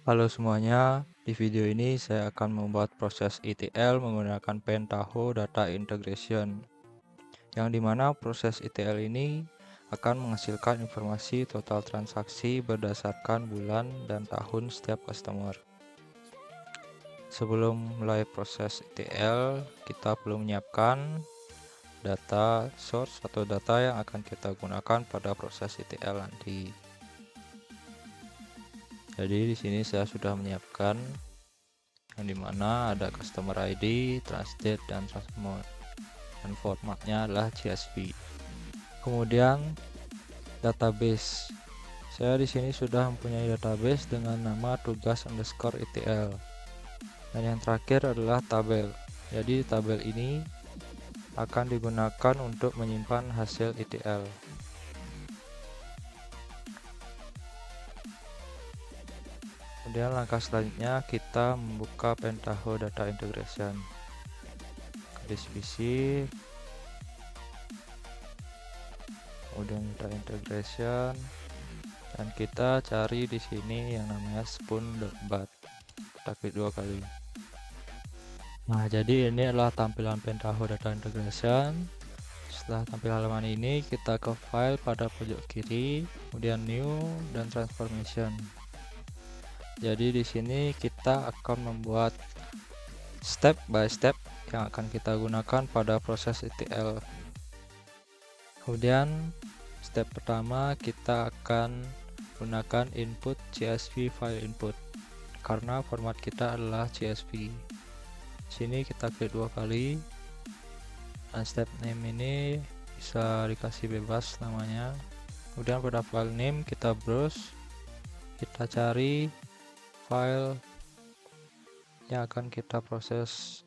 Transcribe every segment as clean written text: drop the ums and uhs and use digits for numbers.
Halo semuanya, di video ini saya akan membuat proses ETL menggunakan Pentaho Data Integration, yang dimana proses ETL ini akan menghasilkan informasi total transaksi berdasarkan bulan dan tahun setiap customer. Sebelum mulai proses ETL, kita perlu menyiapkan data source atau data yang akan kita gunakan pada proses ETL nanti. Jadi di sini saya sudah menyiapkan yang dimana ada customer ID, transdate, dan transmode, dan formatnya adalah CSV. Kemudian database, saya di sini sudah mempunyai database dengan nama tugas underscore ETL, dan yang terakhir adalah tabel. Jadi tabel ini akan digunakan untuk menyimpan hasil ETL. Kemudian langkah selanjutnya kita membuka Pentaho Data Integration. Klik PC, kemudian Data Integration, dan kita cari di sini yang namanya spoon.bat. Kita klik 2 kali. Nah, jadi ini adalah tampilan Pentaho Data Integration. Setelah tampil halaman ini, kita ke file pada pojok kiri, kemudian new dan transformation. Jadi di sini kita akan membuat step by step yang akan kita gunakan pada proses ETL. Kemudian step pertama kita akan gunakan input CSV file input karena format kita adalah CSV. Sini kita klik 2 kali, dan step name ini bisa dikasih bebas namanya. Kemudian pada file name kita browse, kita cari file yang akan kita proses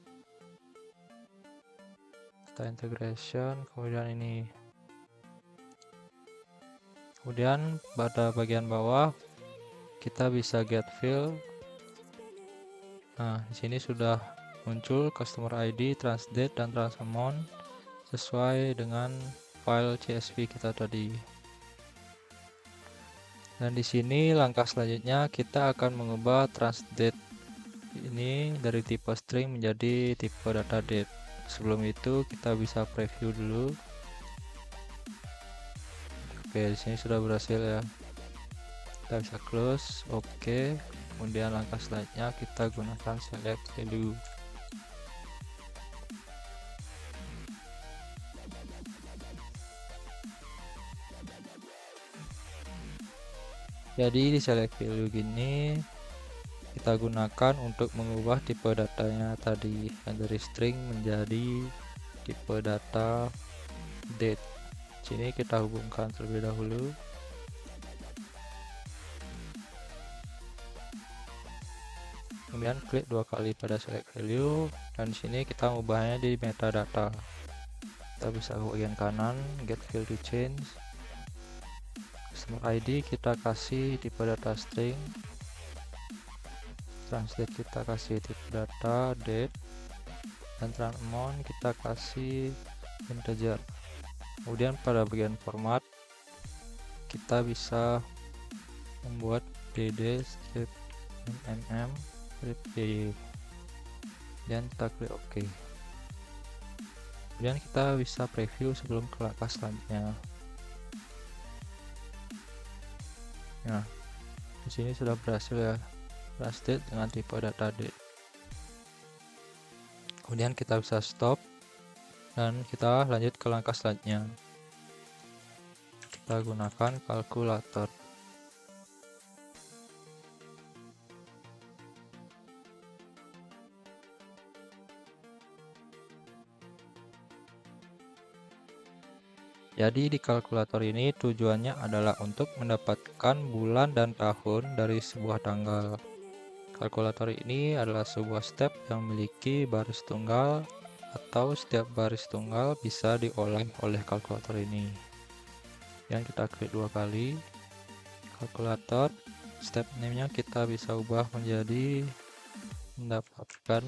data integration, kemudian ini. Kemudian pada bagian bawah kita bisa get field. Nah, di sini sudah muncul customer ID, transdate, dan transamount sesuai dengan file CSV kita tadi. Dan di sini langkah selanjutnya kita akan mengubah transdate ini dari tipe string menjadi tipe data date. Sebelum itu kita bisa preview dulu. Oke, di sini sudah berhasil ya. Kita bisa close. Oke. Kemudian langkah selanjutnya kita gunakan select value. Jadi di select value gini kita gunakan untuk mengubah tipe datanya tadi yang dari string menjadi tipe data date. Sini kita hubungkan terlebih dahulu. Kemudian klik 2 kali pada select value, dan di sini kita mengubahnya di metadata. Kita bisa ke bagian kanan, get field to change. Customer ID kita kasih tipe data string, translate kita kasih tipe data date, dan transamount kita kasih integer. Kemudian pada bagian format kita bisa membuat dd strip strip dd, dan kita klik OK. Kemudian kita bisa preview sebelum ke langkah selanjutnya. Nah, di sini sudah berhasil ya, transdate dengan tipe data date. Kemudian kita bisa stop dan kita lanjut ke langkah selanjutnya. Kita gunakan kalkulator. Jadi di kalkulator ini tujuannya adalah untuk mendapatkan bulan dan tahun dari sebuah tanggal. Kalkulator ini adalah sebuah step yang memiliki baris tunggal, atau setiap baris tunggal bisa diolah oleh kalkulator ini. Yang kita klik 2 kali kalkulator, step name-nya kita bisa ubah menjadi mendapatkan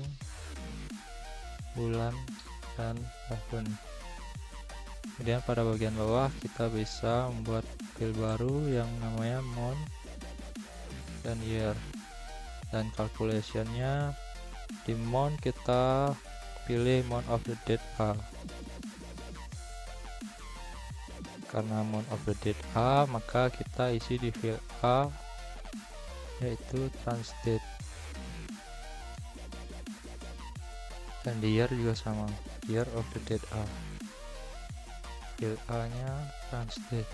bulan dan tahun. Kemudian pada bagian bawah kita bisa membuat field baru yang namanya month dan year. Dan calculationnya di month kita pilih month of the date A, karena month of the date A maka kita isi di field A yaitu transdate, dan di year juga sama, year of the date A, field A nya transdate,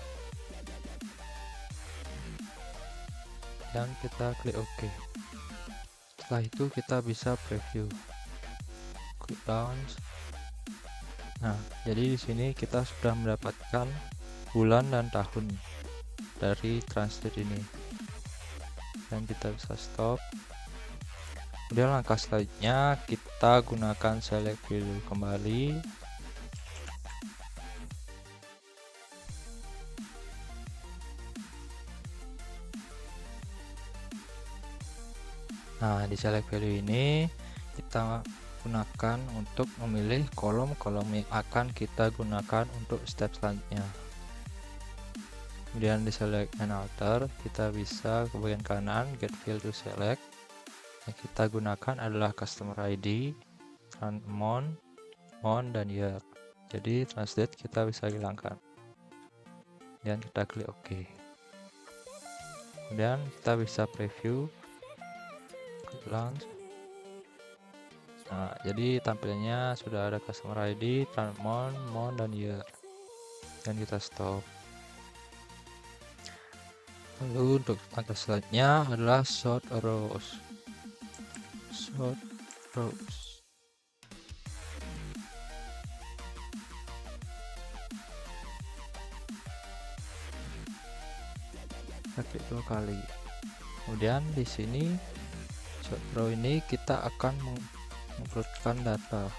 dan kita klik OK. Setelah itu kita bisa preview, klik launch. Nah, jadi di sini kita sudah mendapatkan bulan dan tahun dari transdate ini, dan kita bisa stop. Kemudian langkah selanjutnya kita gunakan select value kembali. Nah, di select value ini kita gunakan untuk memilih kolom-kolom yang akan kita gunakan untuk step selanjutnya. Kemudian di select and alter, kita bisa ke bagian kanan get field to select. Yang kita gunakan adalah customer ID, month, dan year. Jadi transdate kita bisa hilangkan, dan kita klik OK. Kemudian kita bisa preview, klik launch. Nah, jadi tampilannya sudah ada customer ID, month, dan year, dan kita stop. Lalu untuk langkah selanjutnya adalah sort rows. Kita klik 2 kali. Kemudian di sini sort row ini kita akan mengurutkan data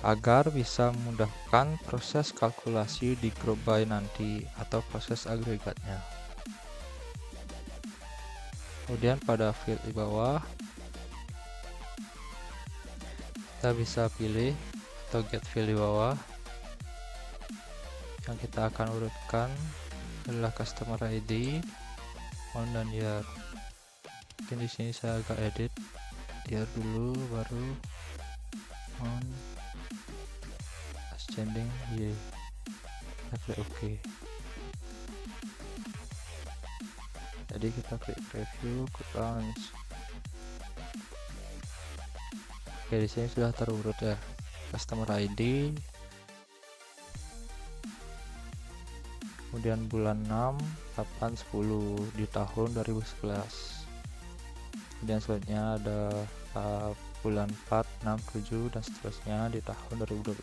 agar bisa memudahkan proses kalkulasi di group by nanti atau proses agregatnya. Kemudian pada field di bawah kita bisa pilih atau get field di bawah. Yang kita akan urutkan adalah customer ID, month, dan year. Mungkin di sini saya agak edit year dulu, baru month, ascending Y. Kita klik OK. Jadi kita klik preview, klik launch. Oke, di sini sudah terurut ya customer ID, kemudian bulan 6, 8, 10 di tahun 2011. Kemudian selanjutnya ada bulan 4, 6, 7 dan seterusnya di tahun 2012.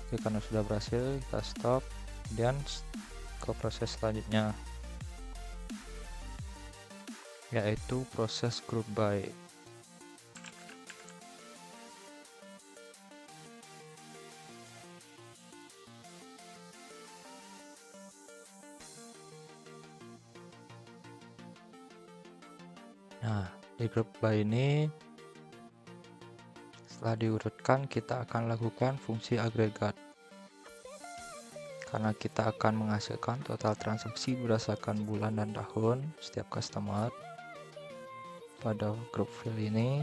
Oke, karena sudah berhasil kita stop, kemudian ke proses selanjutnya yaitu proses group by. Nah, di group by ini setelah diurutkan kita akan lakukan fungsi agregat, karena kita akan menghasilkan total transaksi berdasarkan bulan dan tahun setiap customer. Pada group field ini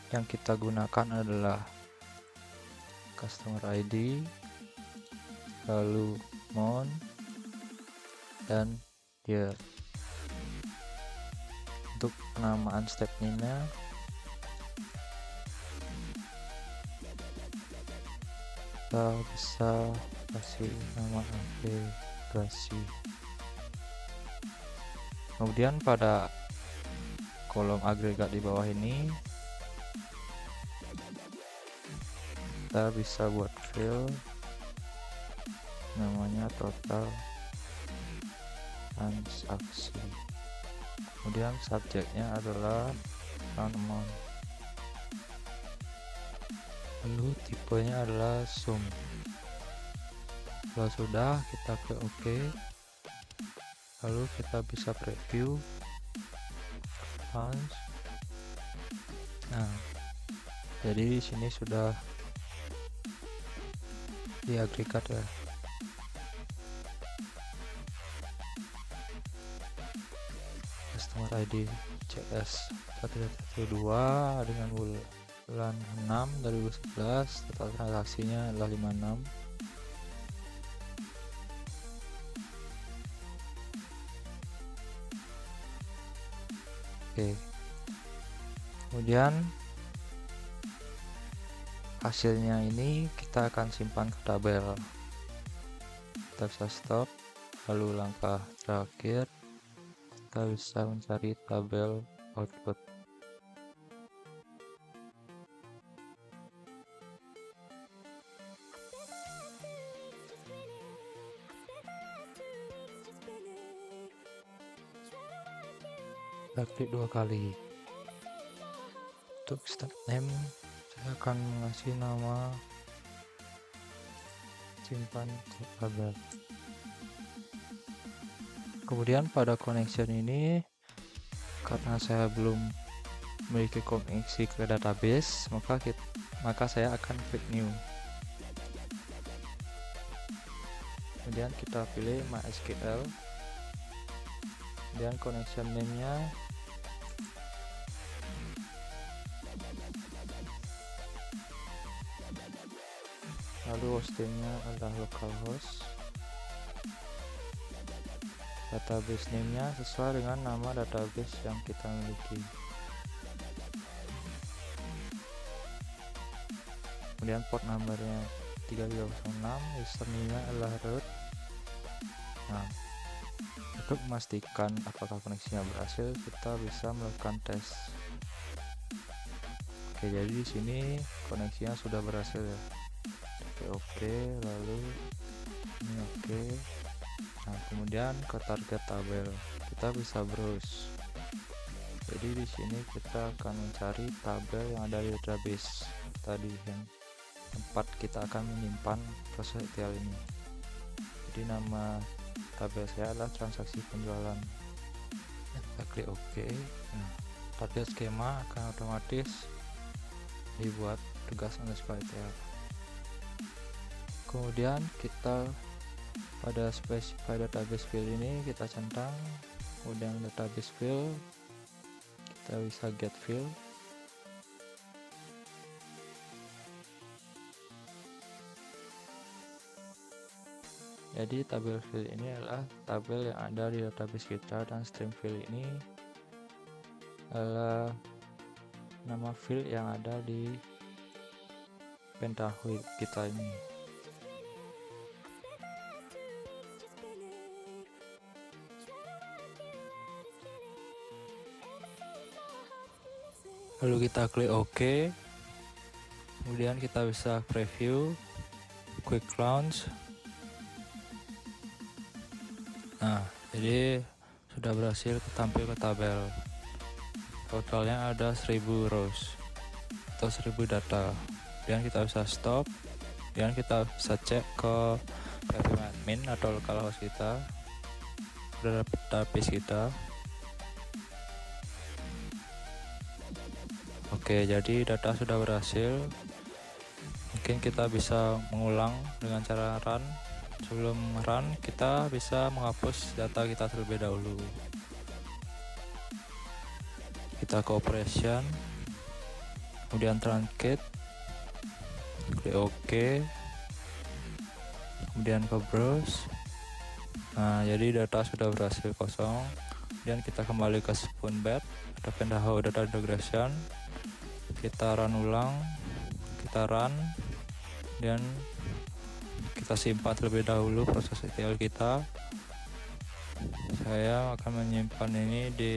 yang kita gunakan adalah customer ID, lalu month, dan year. Untuk penamaan stepnya kita bisa kasih nama agregasi. Kemudian pada kolom agregat di bawah ini kita bisa buat field namanya total transaksi. Kemudian subjeknya adalah amount. Lalu tipenya adalah sum. Kalau sudah, kita klik OK. Lalu kita bisa preview, launch. Nah, jadi di sini sudah diagregat ya. nomor ID CS 112 dengan bulan 6 2011, total transaksinya adalah 56. Oke, kemudian hasilnya ini kita akan simpan ke tabel. Kita bisa stop, lalu langkah terakhir kita bisa mencari tabel output. Kita klik 2 kali. Untuk start name saya akan mengasih nama simpan ke tabel. Kemudian pada connection ini, karena saya belum memiliki koneksi ke database, maka saya akan klik new. Kemudian kita pilih MySQL, kemudian connection name-nya lalu hostingnya adalah localhost, database name-nya sesuai dengan nama database yang kita miliki. Kemudian port numbernya 3306, username-nya adalah root. Nah, untuk memastikan apakah koneksinya berhasil, kita bisa melakukan tes. Oke, jadi di sini koneksinya sudah berhasil ya. Oke, lalu ini oke. Nah, kemudian ke target tabel kita bisa browse. Jadi di sini kita akan mencari tabel yang ada di database tadi, yang tempat kita akan menyimpan proses ETL ini. Jadi nama tabel saya adalah transaksi penjualan. Kita klik OK. Nah, target skema akan otomatis dibuat tugas underscore ETL. Kemudian kita pada specify database field ini kita centang, kemudian database field kita bisa get field. Jadi tabel field ini adalah tabel yang ada di database kita, dan stream field ini adalah nama field yang ada di Pentaho kita ini. Lalu kita klik OK. Kemudian kita bisa preview, quick launch. Nah, jadi sudah berhasil tampil ke tabel. Totalnya ada 1000 rows atau 1000 data. Kemudian kita bisa stop. Kemudian kita bisa cek ke PHP admin atau localhost kita, database kita. Oke, jadi data sudah berhasil. Mungkin kita bisa mengulang dengan cara run. Sebelum run, kita bisa menghapus data kita terlebih dahulu. Kita ke operation, kemudian truncate, klik OK, kemudian ke browse. Nah, jadi data sudah berhasil kosong. Kemudian kita kembali ke Spoonbed atau Pentaho Data Integration. Kita run ulang, kita run, dan kita simpan terlebih dahulu proses ETL kita. Saya akan menyimpan ini di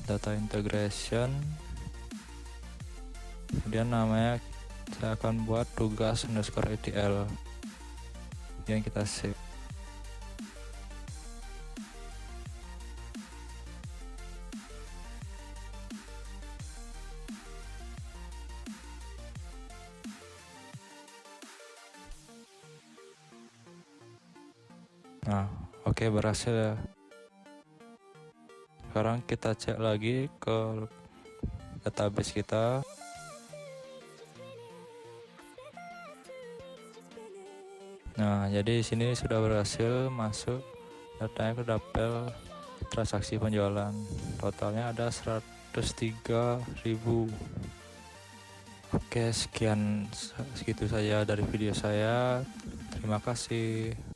data integration, kemudian namanya saya akan buat tugas underscore ETL, yang kita save. Nah, oke, berhasil ya. Sekarang kita cek lagi ke database kita. Nah, jadi di sini sudah berhasil masuk datanya ke dapel transaksi penjualan. Totalnya ada 103.000. Oke, sekian segitu saja dari video saya. Terima kasih.